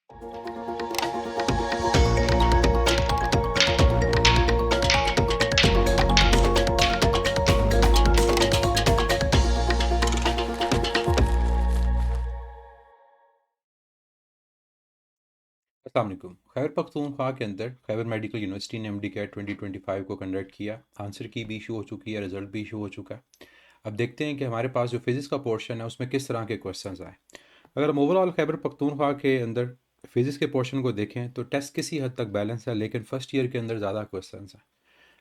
अस्सलाम वालेकुम। खैबर पख्तूनख्वा के अंदर खैबर मेडिकल यूनिवर्सिटी ने एमडी कैट 2025 को कंडक्ट किया। आंसर की भी इशू हो चुकी है, रिजल्ट भी इशू हो चुका है। अब देखते हैं कि हमारे पास जो फिज़िक्स का पोर्शन है उसमें किस तरह के क्वेश्चंस आए। अगर हम ओवरऑल खैबर पख्तूनख्वा के अंदर फिज़िक्स के पोर्शन को देखें तो टेस्ट किसी हद तक बैलेंस है, लेकिन फ़र्स्ट ईयर के अंदर ज़्यादा क्वेश्चन हैं।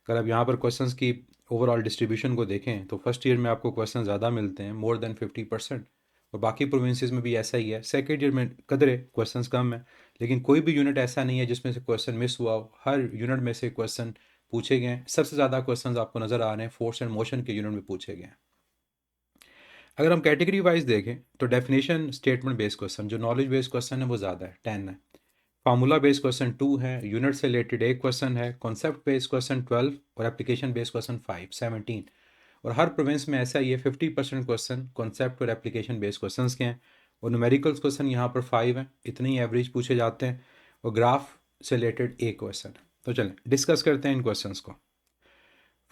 अगर आप यहाँ पर क्वेश्चंस की ओवरऑल डिस्ट्रीब्यूशन को देखें तो फर्स्ट ईयर में आपको क्वेश्चन ज़्यादा मिलते हैं, मोर देन 50%। और बाकी प्रोविंसेस में भी ऐसा ही है। सेकेंड ईयर में कदरे क्वेश्चंस कम है, लेकिन कोई भी यूनिट ऐसा नहीं है जिसमें से क्वेश्चन मिस हुआ हो। हर यूनिट में से क्वेश्चन पूछे गए हैं। सबसे ज़्यादा क्वेश्चन आपको नज़र आ रहे हैं फोर्स एंड मोशन के यूनिट में पूछे गए हैं। अगर हम कैटेगरी वाइज देखें तो डेफिनेशन स्टेटमेंट बेस्ड क्वेश्चन, जो नॉलेज बेस्ड क्वेश्चन है वो ज़्यादा है, 10 है। फार्मूला बेस्ड क्वेश्चन 2 है, यूनिट से रिलेटेड एक क्वेश्चन है, कॉन्सेप्ट बेस्ड क्वेश्चन 12 और एप्लीकेशन बेस्ड क्वेश्चन 5, 17। और हर प्रोविंस में ऐसा ही है, 50% क्वेश्चन कॉन्सेप्ट और एप्लीकेशन बेस्ड क्वेश्चन के हैं। और न्यूमेरिकल्स क्वेश्चन यहाँ पर 5 हैं, इतने ही एवरेज पूछे जाते हैं। और ग्राफ से रिलेटेड एक क्वेश्चन है। तो चलें डिस्कस करते हैं इन क्वेश्चंस को।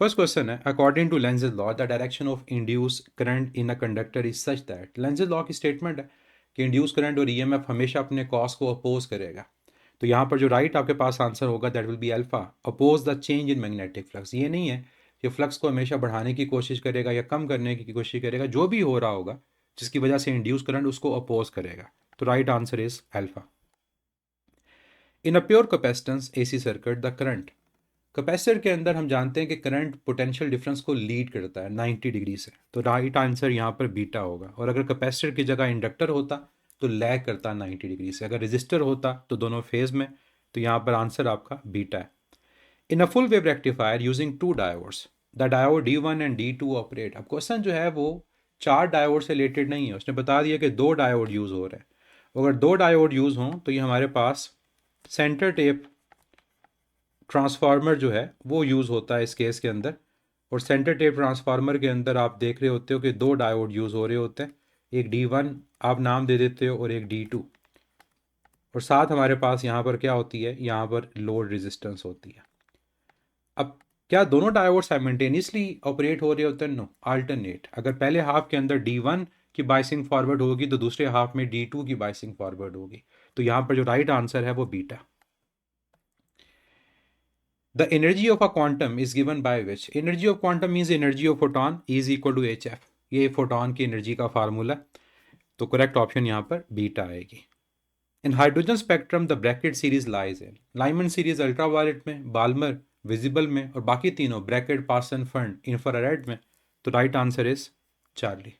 फर्स्ट क्वेश्चन है, according to Lenz's law the direction of induced current in a conductor is such that. Lenz's law की स्टेटमेंट है कि इंड्यूस करंट और ईएमएफ हमेशा अपने कॉस को अपोज करेगा। तो यहाँ पर जो राइट आपके पास आंसर होगा that will be alpha. Oppose the change in magnetic flux, ये नहीं है कि फ्लक्स को हमेशा बढ़ाने की कोशिश करेगा या कम करने की कोशिश करेगा। जो भी हो रहा होगा जिसकी वजह से इंड्यूस करंट, उसको अपोज करेगा। तो right answer is alpha. In a pure capacitance AC circuit the current, capacitor के अंदर हम जानते हैं कि करंट पोटेंशियल डिफरेंस को लीड करता है 90 डिग्री से। तो राइट आंसर यहाँ पर बीटा होगा। और अगर कैपेसिटर की जगह इंडक्टर होता तो लैग करता 90 डिग्री से। अगर रजिस्टर होता तो दोनों फेज में। तो यहाँ पर आंसर आपका बीटा है। In a full wave rectifier using two diodes the diode D1 and D2 operate. अब क्वेश्चन जो है वो 4 डायोड से रिलेटेड नहीं है, उसने बता दिया कि 2 डायोड यूज़ हो रहे हैं। अगर 2 डायोड यूज़ हों तो ये हमारे पास सेंटर टेप ट्रांसफार्मर जो है वो यूज़ होता है इस केस के अंदर। और सेंटर टेप ट्रांसफार्मर के अंदर आप देख रहे होते हो कि 2 डायोड यूज़ हो रहे होते हैं। एक D1 आप नाम दे देते हो और एक D2। और साथ हमारे पास यहाँ पर क्या होती है, यहाँ पर लोड रेजिस्टेंस होती है। अब क्या दोनों डायोड साइमल्टेनियसली ऑपरेट हो रहे होते हैं? No, alternate. अगर पहले हाफ के अंदर D1 की बाइसिंग फॉरवर्ड होगी तो दूसरे हाफ में D2 की बाइसिंग फॉरवर्ड होगी। तो यहाँ पर जो राइट आंसर है वो beta. The energy of a quantum is given by which? Energy of quantum means energy of photon is equal to hf। ये फोटोन की एनर्जी का फार्मूला। तो करेक्ट ऑप्शन यहाँ पर बीटा आएगी। In hydrogen spectrum the bracket series lies in Lyman series ultraviolet में, Balmer visible में, और बाकी तीनों ब्रैकेट पार्सन फंड इंफ्रारेड में। तो right answer is Charlie.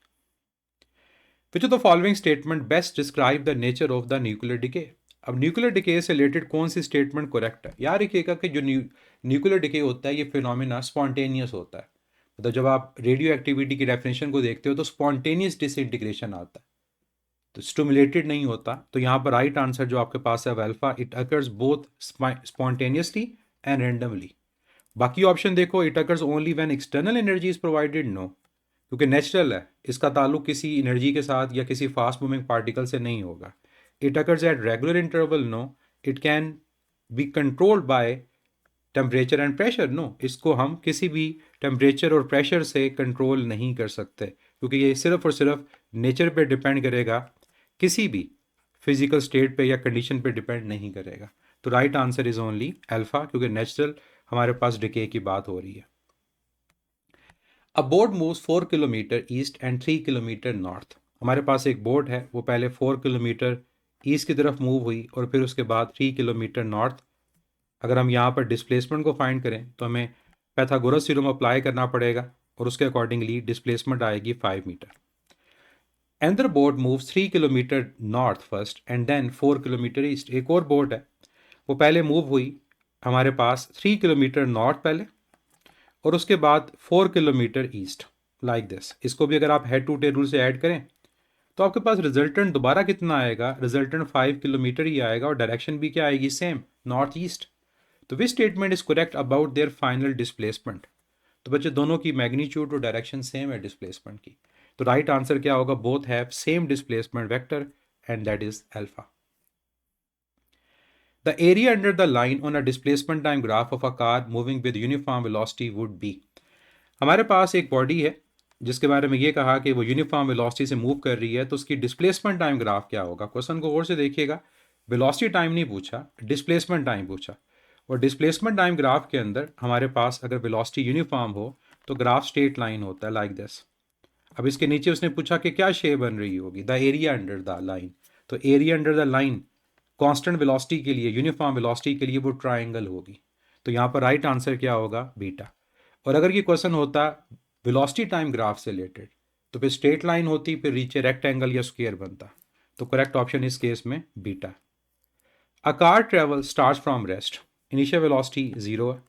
Which of the following statement best describe the nature of the nuclear decay. अब nuclear decay से related कौन सी स्टेटमेंट करेक्ट है? याद रखिएगा कि जो न्यूक्लियर डिके होता है ये फिनोमिना स्पॉन्टेनियस होता है। मतलब जब आप रेडियो एक्टिविटी की डेफिनेशन को देखते हो तो स्पॉन्टेनियस डिसइंटीग्रेशन आता है, तो स्टिमुलेटेड नहीं होता। तो यहाँ पर राइट आंसर जो आपके पास है alpha. It occurs both spontaneously and randomly. बाकी ऑप्शन देखो, it occurs only when external energy is provided, no, क्योंकि नेचुरल है, इसका ताल्लुक किसी एनर्जी के साथ या किसी फास्ट मूविंग पार्टिकल से नहीं होगा। It occurs at regular interval, no. It can be controlled by temperature and pressure, no. इसको हम किसी भी टेम्परेचर और प्रेशर से कंट्रोल नहीं कर सकते, क्योंकि ये सिर्फ और सिर्फ नेचर पे डिपेंड करेगा, किसी भी फिजिकल स्टेट पे या कंडीशन पे डिपेंड नहीं करेगा। तो right answer is only alpha, क्योंकि नेचुरल हमारे पास डिके की बात हो रही है। A board moves 4 kilometre east and 3 kilometre north. हमारे पास एक बोर्ड है, वो पहले 4 किलोमीटर ईस्ट की तरफ मूव हुई और फिर उसके बाद 3 किलोमीटर नॉर्थ। अगर हम यहाँ पर डिस्प्लेसमेंट को फाइंड करें तो हमें पैथागोरस थ्योरम अप्लाई करना पड़ेगा और उसके अकॉर्डिंगली डिस्प्लेसमेंट आएगी 5 metre. Another board moves 3 kilometre north first and then 4 kilometre east. एक और बोर्ड है, वो पहले मूव हुई हमारे पास 3 किलोमीटर नॉर्थ पहले और उसके बाद 4 किलोमीटर ईस्ट, लाइक दिस। इसको भी अगर आप हेड टू टेल रूल से ऐड करें तो आपके पास रिजल्टेंट दोबारा कितना आएगा? रिजल्टेंट 5 किलोमीटर ही आएगा और डायरेक्शन भी क्या आएगी? Same, north east. तो which statement is correct about their final displacement? तो बच्चे दोनों की मैग्नीट्यूड और डायरेक्शन सेम है डिस्प्लेसमेंट की। तो राइट आंसर क्या होगा? Both have same displacement vector and that is alpha. The area under the line on a displacement time graph of a car moving with uniform velocity would be. हमारे पास एक body है जिसके बारे में ये कहा कि वो यूनिफॉर्म वेलोसिटी से मूव कर रही है, तो उसकी डिस्प्लेसमेंट टाइम ग्राफ क्या होगा। क्वेश्चन को और से देखिएगा, वेलोसिटी टाइम नहीं पूछा, डिस्प्लेसमेंट टाइम पूछा। और डिस्प्लेसमेंट टाइम ग्राफ के अंदर हमारे पास अगर वेलोसिटी यूनिफॉर्म हो तो ग्राफ स्ट्रेट लाइन होता है लाइक दिस। अब इसके नीचे उसने पूछा कि क्या शेप बन रही होगी, the area under the line. तो area under the line constant velocity के लिए, यूनिफॉर्म वेलोसिटी के लिए वो ट्राइंगल होगी। तो यहाँ पर राइट आंसर क्या होगा, बीटा। और अगर ये क्वेश्चन होता वेलोसिटी टाइम ग्राफ से रिलेटेड तो फिर स्ट्रेट लाइन होती, फिर नीचे रेक्टेंगल या स्क्वायर बनता। तो करेक्ट ऑप्शन इस केस में beta. A car travel start from rest, initial velocity 0 है,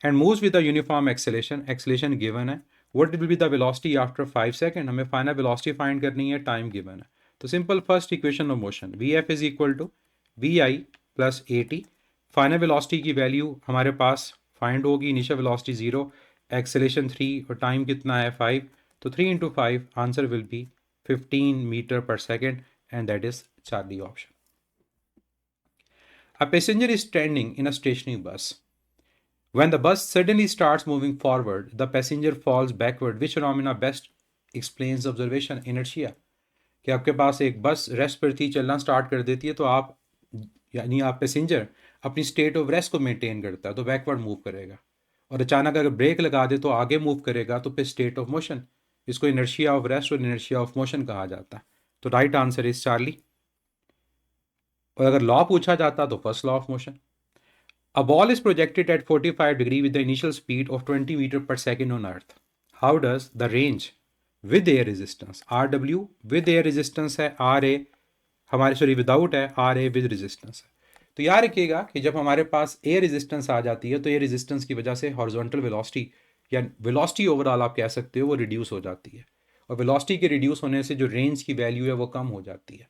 and moves with the uniform acceleration, acceleration given है। What will be the velocity after 5 second, हमें फाइनल वेलोसिटी फाइंड करनी है, time given है। तो simple first equation of motion, V F is equal to V I plus A T. Final velocity की value हमारे पास find होगी, initial velocity 0, acceleration 3 और टाइम कितना है 5। तो 3 into 5, answer will be 15 metre पर second, and that is Charlie option. A passenger is standing in a stationary bus. When the bus suddenly starts moving forward, the passenger falls backward. Which phenomena best explains observation? Inertia. कि आपके पास एक बस rest पर थी, चलना start कर देती है, तो आप यानी आप पैसेंजर अपनी स्टेट ऑफ रेस्ट को मेंटेन करता है तो बैकवर्ड मूव करेगा, और अचानक अगर ब्रेक लगा दे तो आगे मूव करेगा, तो फिर स्टेट ऑफ मोशन। इसको इनर्शिया ऑफ रेस्ट और इनर्शिया ऑफ मोशन कहा जाता है। तो राइट आंसर इज चार्ली। और अगर लॉ पूछा जाता तो first law of motion. A ball is projected at 45 degree with the initial speed of 20 meter per second on earth. How does the range with air resistance, RW with air resistance है, RA हमारे sorry without है, RA with resistance है। तो याद रखिएगा कि जब हमारे पास एयर रेजिस्टेंस आ जाती है तो एयर रेजिस्टेंस की वजह से हॉरिजॉन्टल वेलोसिटी या वेलोसिटी ओवरऑल आप कह सकते हो वो रिड्यूस हो जाती है, और वेलोसिटी के रिड्यूस होने से जो रेंज की वैल्यू है वो कम हो जाती है।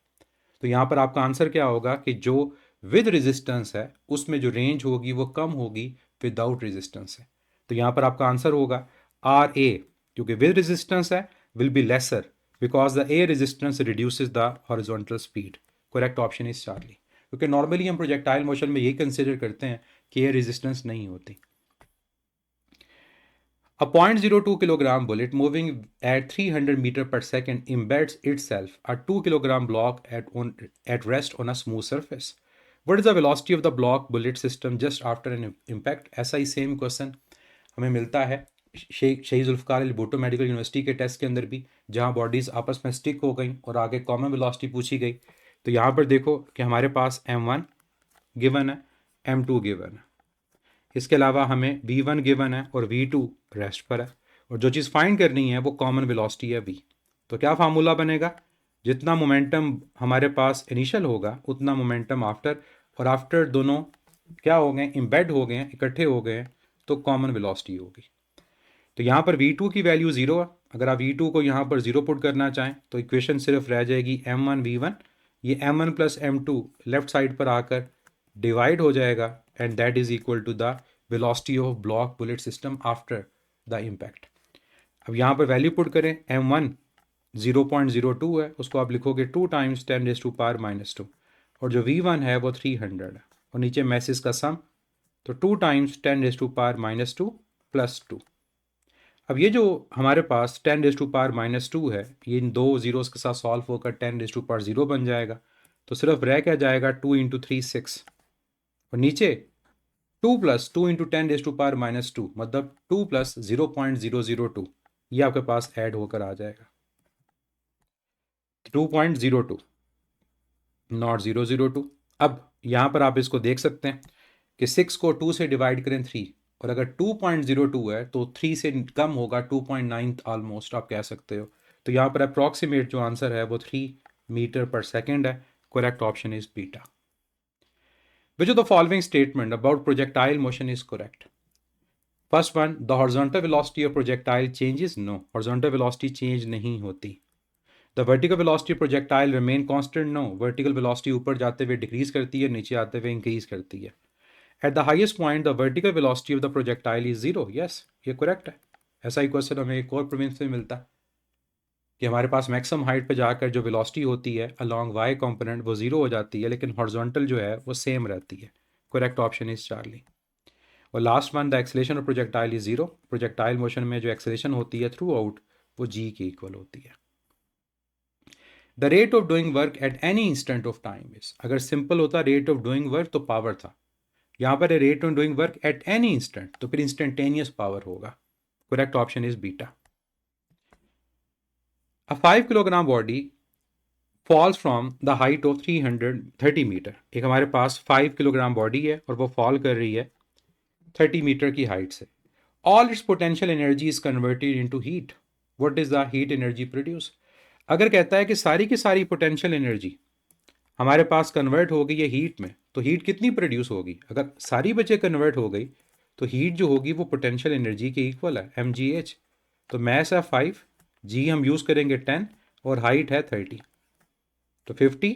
तो यहाँ पर आपका आंसर क्या होगा कि जो विद रेजिस्टेंस है उसमें जो रेंज होगी वो कम होगी विदाउट रेजिस्टेंस है। तो यहाँ पर आपका आंसर होगा आर ए, क्योंकि विद रेजिस्टेंस है will be lesser because the air resistance reduces the horizontal speed. Correct option is Charlie, क्योंकि नॉर्मली हम प्रोजेक्टाइल मोशन में ये कंसिडर करते हैं कि एयर रेजिस्टेंस नहीं होती। A 0.02 kilogram bullet moving at 300 meter per second embeds itself a 2 kilogram block at rest on a smooth surface. What is the velocity of the block bullet system just after an impact? ऐसा ही same question हमें मिलता है शहीद Zulfikar Ali Bhutto medical university के test के अंदर भी, जहाँ बॉडीज़ आपस में स्टिक हो गई और आगे कॉमन वेलोसिटी पूछी गई। तो यहाँ पर देखो कि हमारे पास m1 गिवन है, m2 गिवन है, इसके अलावा हमें v1 गिवन है और v2 रेस्ट पर है, और जो चीज़ फाइंड करनी है वो कॉमन वेलोसिटी है v। तो क्या फार्मूला बनेगा, जितना मोमेंटम हमारे पास इनिशियल होगा उतना मोमेंटम आफ्टर, और आफ्टर दोनों क्या हो गए, इम्बेड हो गए, इकट्ठे हो गए, तो कॉमन वेलोसिटी होगी। तो यहाँ पर v2 की वैल्यू 0 है। अगर आप v2 को यहाँ पर 0 पुट करना चाहें तो इक्वेशन सिर्फ रह जाएगी m1 v1, ये m1 plus m2 left side पर आकर डिवाइड हो जाएगा, and that is equal to the velocity of block bullet system after the impact. अब यहाँ पर वैल्यू पुट करें, m1 0.02 है, उसको आप लिखोगे 2 टाइम्स 10⁻⁻², और जो v1 है वो 300 है, और नीचे मैसेज का सम, तो 2 टाइम्स 10⁻² प्लस 2। अब ये जो हमारे पास 10⁻² है, ये इन दो जीरोस के साथ सॉल्व होकर 10⁻0 बन जाएगा। तो सिर्फ रह क्या जाएगा 2 इंटू 3 6, और नीचे 2 प्लस 2 इंटू 10⁻², मतलब 2 प्लस 0.002, ये आपके पास ऐड होकर आ जाएगा 2.02 नॉट 002। अब यहाँ पर आप इसको देख सकते हैं कि 6 को 2 से डिवाइड करें 3, और अगर 2.02 है तो 3 से कम होगा 2.9 ऑलमोस्ट आप कह सकते हो। तो यहाँ पर अप्रॉक्सीमेट जो आंसर है वो 3 मीटर पर सेकेंड है। Correct option is beta. Which of the following statement about projectile motion is correct? First one, the horizontal velocity of projectile changes. No, horizontal velocity change नहीं होती। The vertical velocity of projectile remain constant. No, vertical velocity ऊपर जाते हुए decrease करती है, नीचे आते हुए इंक्रीज करती है। At the highest point, the vertical velocity of the projectile is 0. Yes, ये correct है। ऐसा ही क्वेश्चन हमें एक और प्रोविंस में मिलता है कि हमारे पास मैक्सिमम हाइट पे जाकर जो वेलोसिटी होती है अलॉन्ग वाई कंपोनेंट वो ज़ीरो हो जाती है, लेकिन हॉरिजॉन्टल जो है वो सेम रहती है। Correct option is Charlie. और last one, the acceleration of projectile is zero. Projectile motion में जो एक्सेलेरेशन होती है थ्रू आउट वो जी के इक्वल होती है। The rate of doing work at any instant of time is, अगर सिंपल होता रेट ऑफ डूइंग वर्क तो पावर था, यहाँ पर rate of doing work at any instant तो फिर इंस्टेंटेनियस पावर होगा। Correct option is beta. A 5 kilogram body falls from the height of 330 metre. एक हमारे पास 5 किलोग्राम बॉडी है और वो फॉल कर रही है 30 मीटर की हाइट से। All it's potential energy is converted into heat. What is the heat energy produce. अगर कहता है कि सारी की सारी पोटेंशियल एनर्जी हमारे पास कन्वर्ट हो गई है हीट में, तो हीट कितनी प्रोड्यूस होगी। अगर सारी बचे कन्वर्ट हो गई तो हीट जो होगी वो पोटेंशियल एनर्जी के इक्वल है mgh। तो मैस है 5, जी हम यूज़ करेंगे 10 और हाइट है 30, तो 50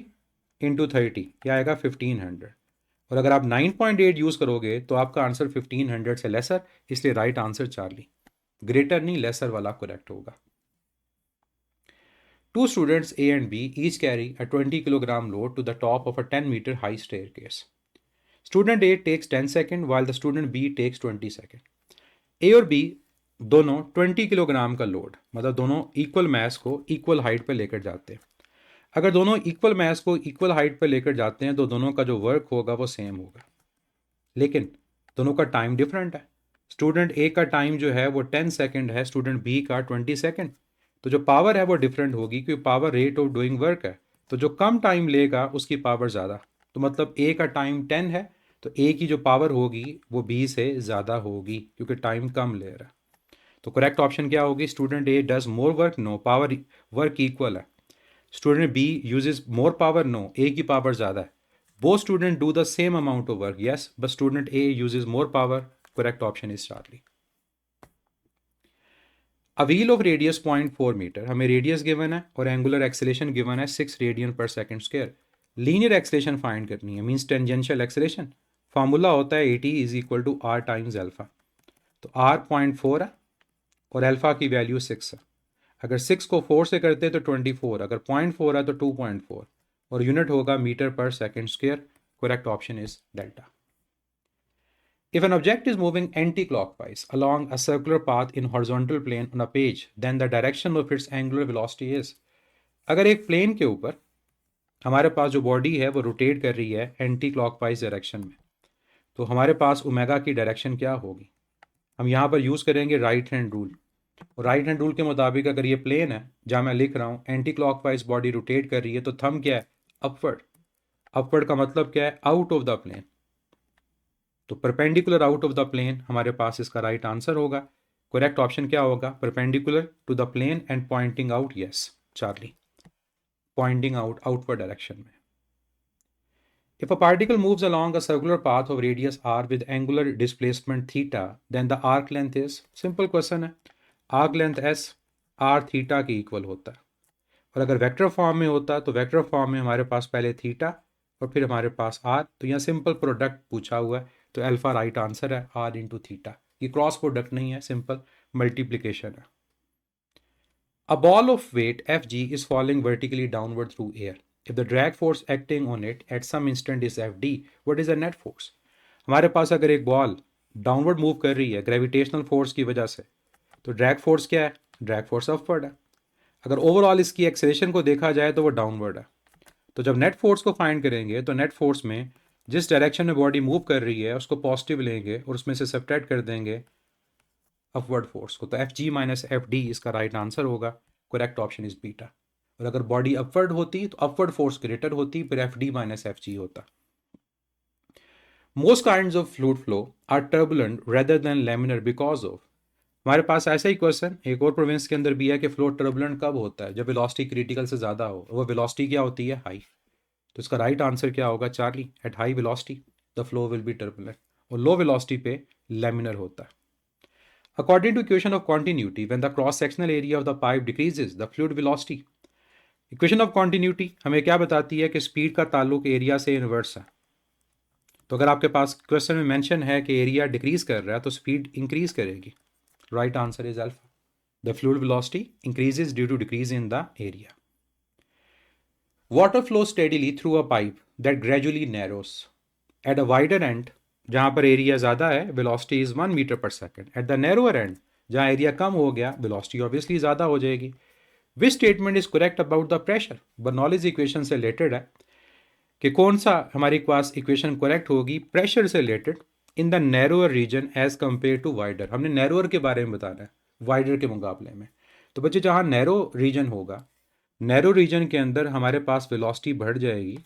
इंटू 30 क्या आएगा 1500। और अगर आप 9.8 यूज़ करोगे तो आपका आंसर 1500 से लेसर, इसलिए राइट आंसर चार्ली। ग्रेटर नहीं लेसर वाला करेक्ट होगा। Two students A and B each carry a 20 kilogram load to the top of a 10-meter high staircase. Student A takes 10 seconds while the student B takes 20 seconds. A और B दोनों 20 kilogram का load, मतलब दोनों equal mess को equal height पर लेकर जाते हैं। अगर दोनों इक्वल मैस को इक्वल हाइट पर लेकर जाते हैं तो दोनों का जो वर्क होगा वो सेम होगा, लेकिन दोनों का टाइम डिफरेंट है। स्टूडेंट ए का टाइम जो है वो 10 सेकंड है, स्टूडेंट बी का 20 सेकंड। तो जो पावर है वो डिफरेंट होगी क्योंकि power rate of doing work है, तो जो कम टाइम लेगा उसकी पावर ज़्यादा। तो मतलब ए का टाइम 10 है तो ए की जो पावर होगी वो बी से ज़्यादा होगी क्योंकि टाइम कम ले रहा है। तो करेक्ट ऑप्शन क्या होगी, student A does more work, no, power work equal है। Student B uses more power, no, A की पावर ज़्यादा है। Both students do the same amount of work, yes, but student A uses more power. Correct option is Charlie. A wheel of radius 0.4 metre, हमें radius given है और angular acceleration given है 6 radian per second square. Linear acceleration find करनी है, means tangential acceleration. Formula होता है AT is equal to R times alpha. तो R 0.4 है और अल्फा की वैल्यू 6 है। अगर 6 को 4 से करते तो 24, अगर 0.4 है तो 2.4 और यूनिट होगा मीटर पर second square. Correct option is delta. If an object is moving anti-clockwise along a circular path in horizontal plane on a page, then the direction of its angular velocity is। अगर एक plane के ऊपर हमारे पास जो body है वो rotate कर रही है एंटी क्लॉकवाइज डायरेक्शन में, तो हमारे पास ओमेगा की डायरेक्शन क्या होगी। हम यहाँ पर यूज़ करेंगे राइट हैंड रूल। और राइट हैंड रूल के मुताबिक अगर ये प्लेन है जहाँ मैं लिख रहा हूँ एंटी क्लॉकवाइज बॉडी रोटेट कर रही है, तो थंब क्या है, अपवर्ड। अपवर्ड का मतलब क्या है, आउट ऑफ द प्लेन। तो perpendicular out of the plane हमारे पास इसका राइट आंसर होगा। करेक्ट ऑप्शन क्या होगा, perpendicular to the plane and pointing out, yes Charlie, pointing out outward direction में। If a particle moves along a circular path of radius r with angular displacement theta, then the arc length is, simple question है, arc length s r theta के equal होता है। और अगर vector form में होता तो वेक्टर फॉर्म में हमारे पास पहले थीटा और फिर हमारे पास r, तो यहाँ सिंपल प्रोडक्ट पूछा हुआ है तो अल्फा राइट आंसर है, r इंटू थीटा। ये क्रॉस प्रोडक्ट नहीं है, सिंपल मल्टीप्लिकेशन है। A ball of weight Fg is falling vertically downward through air. If the drag force acting on it at some instant is Fd, what is the net force? हमारे पास अगर एक ball downward move कर रही है gravitational force की वजह से, तो ड्रैग फोर्स क्या है, ड्रैग फोर्स अपवर्ड है। अगर ओवरऑल इसकी एक्सेलेरेशन को देखा जाए तो वो डाउनवर्ड है। तो जब नेट फोर्स को फाइंड करेंगे तो नेट फोर्स में जिस डायरेक्शन में बॉडी मूव कर रही है उसको पॉजिटिव लेंगे और उसमें से सब्ट्रैक्ट कर देंगे अपवर्ड फोर्स को, तो F G minus F D इसका राइट आंसर होगा। Correct option is beta. और अगर बॉडी अपवर्ड होती तो अपवर्ड फोर्स ग्रेटर होती, फिर F D minus F G होता। Most kinds of fluid flow are turbulent rather than laminar because of. हमारे पास ऐसा ही क्वेश्चन एक और प्रोविंस के अंदर भी है कि फ्लो टर्बुलेंट कब होता है, जब वेलोसिटी क्रिटिकल से ज़्यादा हो। वो वेलोसिटी क्या होती है, हाई। तो इसका राइट आंसर क्या होगा, Charlie, at high velocity the flow will be turbulent. और लो वेलोसिटी पे लैमिनर होता है। According to equation of continuity, when the cross-sectional area of the pipe decreases, the fluid velocity। Equation of continuity हमें क्या बताती है कि स्पीड का ताल्लुक एरिया से इन्वर्स है। तो अगर आपके पास क्वेश्चन में मेंशन है कि एरिया डिक्रीज कर रहा है तो स्पीड इंक्रीज करेगी। Right answer is alpha. The fluid velocity increases due to decrease in the area. Water flows steadily through a pipe that gradually narrows. At a wider end, जहाँ पर area ज़्यादा है, velocity is 1 meter per second. At the narrower end, जहाँ area कम हो गया, velocity obviously ज़्यादा हो जाएगी. Which statement is correct about the pressure? Bernoulli's equation से रिलेटेड है कि कौन सा हमारे पास इक्वेशन करेक्ट होगी प्रेशर से related in the narrower region as compare to wider. हमने नैरोअर के बारे में बताना है वाइडर के मुकाबले में. तो बच्चे जहाँ नैरो रीजन होगा, नैरो रीजन के अंदर हमारे पास वेलोसिटी बढ़ जाएगी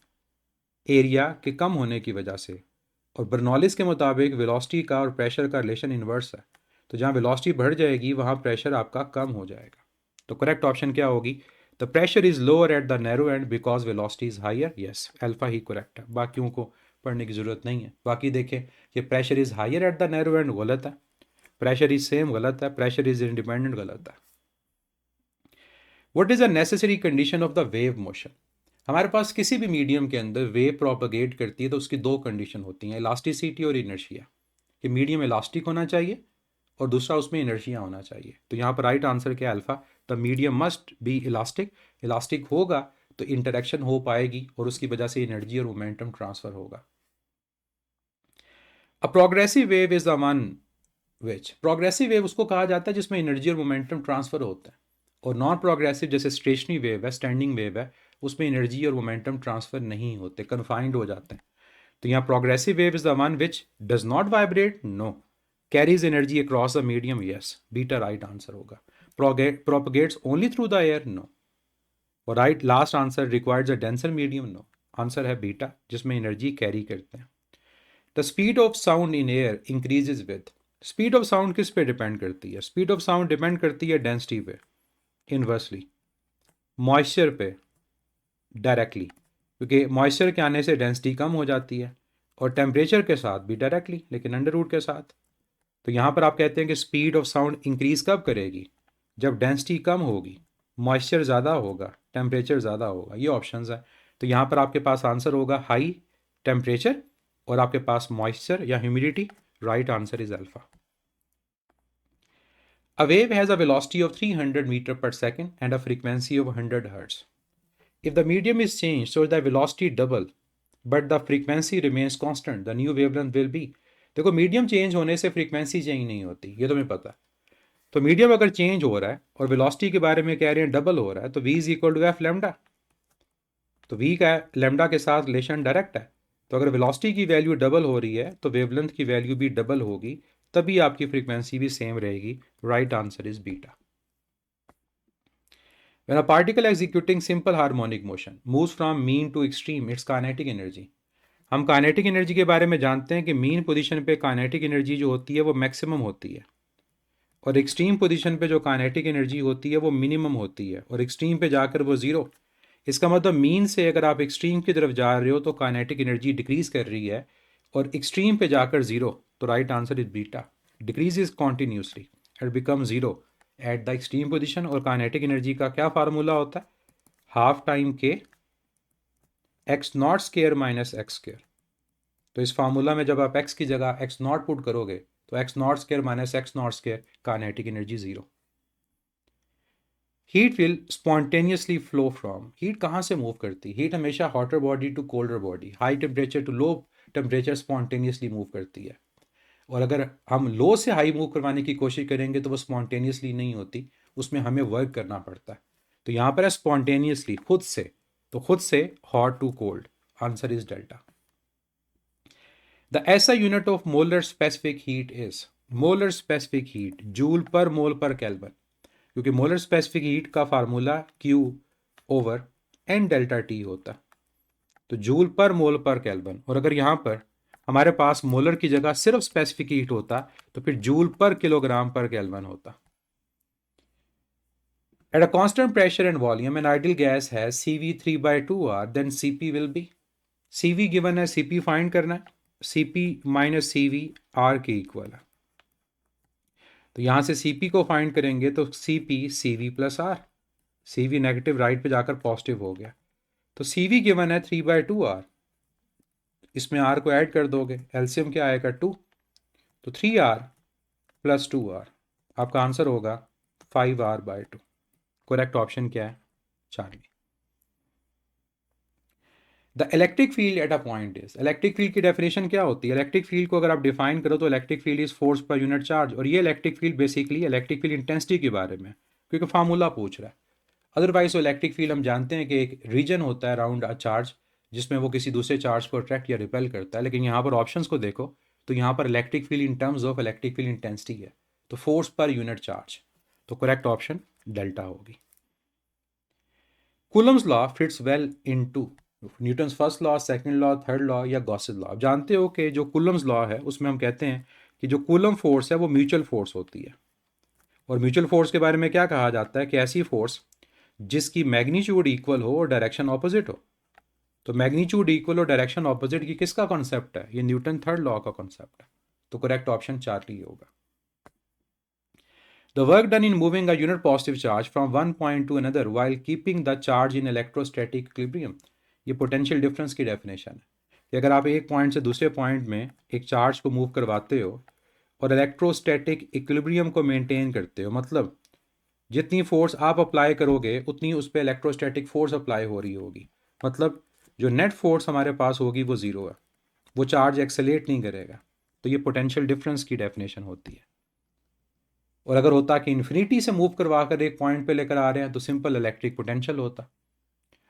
एरिया के कम होने की वजह से. और बर्नौलीज के मुताबिक वेलोसिटी का और प्रेशर का रिलेशन इन्वर्स है. तो जहाँ वेलोसिटी बढ़ जाएगी वहाँ प्रेशर आपका कम हो जाएगा. तो करेक्ट ऑप्शन क्या होगी? The pressure is lower at the narrow end because velocity is higher. Yes, alpha ही करेक्ट है, बाकियों को पढ़ने की ज़रूरत नहीं है. बाकी देखें कि pressure is higher at the narrow end गलत है, प्रेशर इज सेम गलत है, प्रेशर इज इंडिपेंडेंट गलत है. What is a necessary condition of the wave motion? हमारे पास किसी भी मीडियम के अंदर वेव प्रोपगेट करती है तो उसकी दो कंडीशन होती हैं, इलास्टिसिटी और इनर्शिया. कि मीडियम इलास्टिक होना चाहिए और दूसरा उसमें इनर्शिया होना चाहिए. तो यहाँ पर राइट आंसर क्या है? Alpha. The medium must be elastic. Elastic होगा तो इंटरेक्शन हो पाएगी और उसकी वजह से एनर्जी और मोमेंटम ट्रांसफर होगा. A progressive wave is the one which, progressive wave उसको कहा जाता है जिसमें एनर्जी और मोमेंटम ट्रांसफर होता है. और नॉन प्रोग्रेसिव जैसे स्टेशनरी वेव है, स्टैंडिंग वेव है, उसमें एनर्जी और मोमेंटम ट्रांसफर नहीं होते, कन्फाइंड हो जाते हैं. तो यहाँ progressive wave is the one which does not vibrate, no. Carries energy across the medium, yes, beta right answer होगा. Propagates only through the air, no. और right last answer requires a denser medium, no. Answer है beta जिसमें energy carry करते हैं. The speed of sound in air increases with, speed of sound किस पे depend करती है? स्पीड ऑफ साउंड डिपेंड करती है डेंसिटी पे इनवर्सली, मॉइस्चर पे डायरेक्टली, क्योंकि मॉइस्चर के आने से डेंसिटी कम हो जाती है, और टेम्परेचर के साथ भी डायरेक्टली, लेकिन अंडर रूट के साथ. तो यहाँ पर आप कहते हैं कि स्पीड ऑफ साउंड इंक्रीज कब करेगी? जब डेंसिटी कम होगी, मॉइस्चर ज़्यादा होगा, टेम्परेचर ज़्यादा होगा. ये ऑप्शंस है. तो यहाँ पर आपके पास आंसर होगा हाई टेम्परेचर और आपके पास मॉइस्चर या humidity. Right answer is alpha. A wave has a velocity of 300 meter per second and a frequency of 100 hertz. If the medium is changed so the velocity double but the frequency remains constant, the new wavelength will be. देखो medium change होने से frequency change नहीं होती, ये तो मैं पता. तो मीडियम अगर चेंज हो रहा है और वेलोसिटी के बारे में कह रहे हैं डबल हो रहा है, तो v is equal to F lambda. तो v का लेमडा के साथ रिलेशन डायरेक्ट है. तो अगर वेलोसिटी की वैल्यू डबल हो रही है तो वेवलेंथ की वैल्यू भी डबल होगी, तभी आपकी फ्रीक्वेंसी भी सेम रहेगी. Right answer is beta. When a particle executing simple harmonic motion moves from mean to extreme, its kinetic energy. हम काइनेटिक एनर्जी के बारे में जानते हैं कि मीन पोजीशन पे काइनेटिक एनर्जी जो होती है वो मैक्सिमम होती है, और एक्सट्रीम पोजीशन पे जो काइनेटिक एनर्जी होती है वो मिनिमम होती है, और एक्सट्रीम पे जाकर वो ज़ीरो. इसका मतलब मीन से अगर आप एक्सट्रीम की तरफ जा रहे हो तो काइनेटिक एनर्जी डिक्रीज कर रही है, और एक्सट्रीम पे जाकर ज़ीरो. तो right answer is beta. Decrease is continuously and become zero at the extreme position. और काइनेटिक एनर्जी का क्या फार्मूला होता है? हाफ टाइम के x naught square minus x square. तो इस फार्मूला में जब आप एक्स की जगह एक्स नॉट पुट करोगे तो x naught square minus x naught square, kinetic energy zero. Heat will spontaneously flow from, heat कहाँ से मूव करती है? हीट हमेशा hotter body to colder body, high temperature to low temperature spontaneously move करती है. और अगर हम लो से हाई मूव करवाने की कोशिश करेंगे तो वो स्पॉन्टेनियसली नहीं होती, उसमें हमें वर्क करना पड़ता है. तो यहाँ पर है स्पॉन्टेनियसली, खुद से. तो खुद से hot to cold, answer is delta. The ऐसा unit of molar specific heat is, molar specific heat joule per mole per kelvin, क्योंकि मोलर स्पेसिफिक हीट का formula Q over N delta T होता है. तो joule per mole per kelvin. और अगर यहाँ पर हमारे पास मोलर की जगह सिर्फ स्पेसिफिक हीट होता तो फिर जूल पर किलोग्राम पर केल्विन होता. At a constant pressure and volume, an ideal gas has CV3/2R, then Cp will be. Cv given है, Cp फाइंड करना है. Cp माइनस Cv R के इक्वल है. तो यहाँ से Cp को फाइंड करेंगे तो Cp Cv plus R. Cv negative right पे जाकर पॉजिटिव हो गया. तो Cv गिवन है 3/2R, इसमें R को ऐड कर दोगे, एलसीएम क्या आएगा 2. तो 3R प्लस 2R, आपका आंसर होगा 5r/2। करेक्ट ऑप्शन क्या है? Charlie. The electric field at a point is, electric field की डेफिनेशन क्या होती है? इलेक्ट्रिक फील्ड को अगर आप डिफाइन करो तो electric field is force per unit charge, और ये electric field basically electric field intensity के बारे में, क्योंकि फार्मूला पूछ रहा है। अदरवाइज इलेक्ट्रिक फील्ड हम जानते हैं कि एक रीजन होता है अराउंड अ चार्ज जिसमें वो किसी दूसरे चार्ज को अट्रैक्ट या रिपेल करता है, लेकिन यहाँ पर ऑप्शंस को देखो तो यहाँ पर electric field in terms of electric field intensity है, तो फोर्स पर यूनिट चार्ज, तो करेक्ट ऑप्शन डेल्टा होगी। Coulomb's law fits well into Newton's first law, second law, third law या गॉसेस लॉ। आप जानते हो कि जो कूलम्स लॉ है उसमें हम कहते हैं कि जो कूलम फोर्स है वो म्यूचुअल फोर्स होती है, और म्यूचुअल फोर्स के बारे में क्या कहा जाता है कि ऐसी फोर्स जिसकी मैग्नीट्यूड इक्वल हो और डायरेक्शन ऑपोजिट हो। तो मैग्नीट्यूड इक्वल और डायरेक्शन ऑपोजिट की किसका कॉन्सेप्ट है? ये न्यूटन थर्ड लॉ का कॉन्सेप्ट है, तो करेक्ट ऑप्शन चार्ली होगा। The work done in moving a unit positive charge from one point to another while keeping the charge in electrostatic equilibrium, ये potential difference की definition है कि अगर आप एक पॉइंट से दूसरे पॉइंट में एक चार्ज को मूव करवाते हो और इलेक्ट्रोस्टैटिक इक्विलिब्रियम को मेंटेन करते हो, मतलब जितनी फोर्स आप अप्लाई करोगे उतनी उस पर इलेक्ट्रोस्टैटिक फोर्स अप्लाई हो रही होगी, मतलब जो नेट फोर्स हमारे पास होगी वो ज़ीरो है, वो चार्ज एक्सेलेट नहीं करेगा, तो ये पोटेंशियल डिफरेंस की डेफिनेशन होती है। और अगर होता कि इन्फिनिटी से मूव करवा कर एक पॉइंट पे लेकर आ रहे हैं तो सिंपल इलेक्ट्रिक पोटेंशियल होता,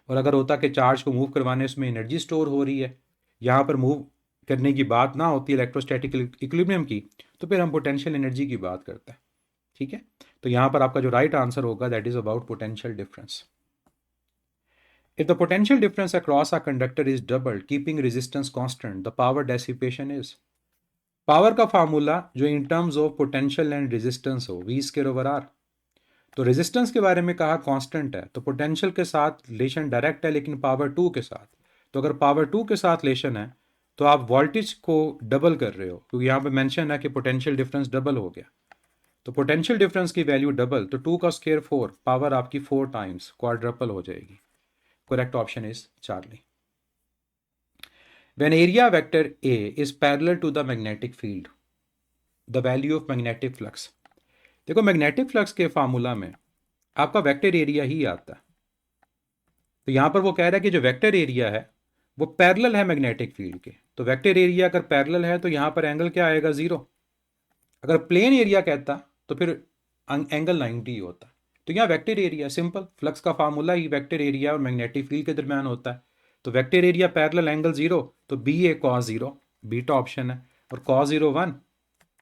और अगर होता कि चार्ज को मूव करवाने उसमें एनर्जी स्टोर हो रही है, यहाँ पर मूव करने की बात ना होती इलेक्ट्रोस्टैटिक इक्विलिब्रियम की, तो फिर हम पोटेंशियल एनर्जी की बात करते हैं। ठीक है, तो यहाँ पर आपका जो राइट आंसर होगा that is about potential difference. If the potential difference across a conductor is doubled, keeping resistance constant, the power dissipation is। Power का फार्मूला जो in terms of potential and resistance हो, we square over are. तो resistance के बारे में कहा constant है, तो पोटेंशियल के साथ रिलेशन डायरेक्ट है लेकिन पावर 2 के साथ, तो अगर पावर 2 के साथ रिलेशन है तो आप वोल्टेज को डबल कर रहे हो, क्योंकि यहाँ पे मेंशन है कि पोटेंशियल डिफरेंस डबल हो गया, तो पोटेंशियल डिफरेंस की वैल्यू डबल, तो 2 का स्क्वायर 4, पावर आपकी 4 टाइम्स क्वाड्रपल हो जाएगी। Correct option is Charlie. When area vector A is parallel to the magnetic field, the value of magnetic flux। देखो मैग्नेटिक फ्लक्स के फार्मूला में आपका वेक्टर एरिया ही आता है, तो यहां पर वो कह रहा है कि जो वेक्टर एरिया है वो पैरेलल है मैग्नेटिक फील्ड के, तो वेक्टर एरिया अगर पैरेलल है तो यहां पर एंगल क्या आएगा? 0। अगर प्लेन एरिया कहता तो फिर एंगल 90 होता। तो यहाँ वेक्टर एरिया सिंपल, फ्लक्स का फार्मूला ही वेक्टर एरिया और मैग्नेटिक फील्ड के दरमियान होता है, तो वेक्टर एरिया पैरेलल एंगल 0, तो बी ए कॉस 0, बीटा ऑप्शन है, और कॉस 0 1,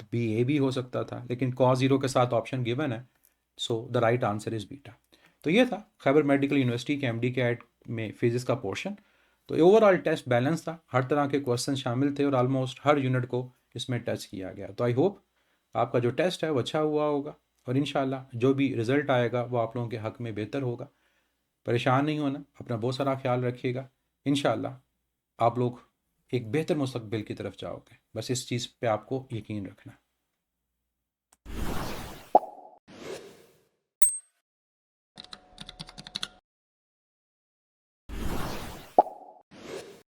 तो बी ए भी हो सकता था, लेकिन कॉस 0 के साथ ऑप्शन गिवन है, so the right answer is beta. तो ये था खैबर मेडिकल यूनिवर्सिटी के एमडी कैट में फिजिक्स का पोर्शन। तो ओवरऑल टेस्ट बैलेंस था, हर तरह के क्वेश्चन शामिल थे और ऑलमोस्ट हर यूनिट को इसमें टच किया गया। तो आई होप आपका जो टेस्ट है वो अच्छा हुआ होगा, और इंशाल्लाह जो भी रिज़ल्ट आएगा वो आप लोगों के हक़ में बेहतर होगा। परेशान नहीं होना, अपना बहुत सारा ख्याल रखिएगा, इंशाल्लाह आप लोग एक बेहतर मुस्तकबिल की तरफ जाओगे, बस इस चीज़ पे आपको यकीन रखना।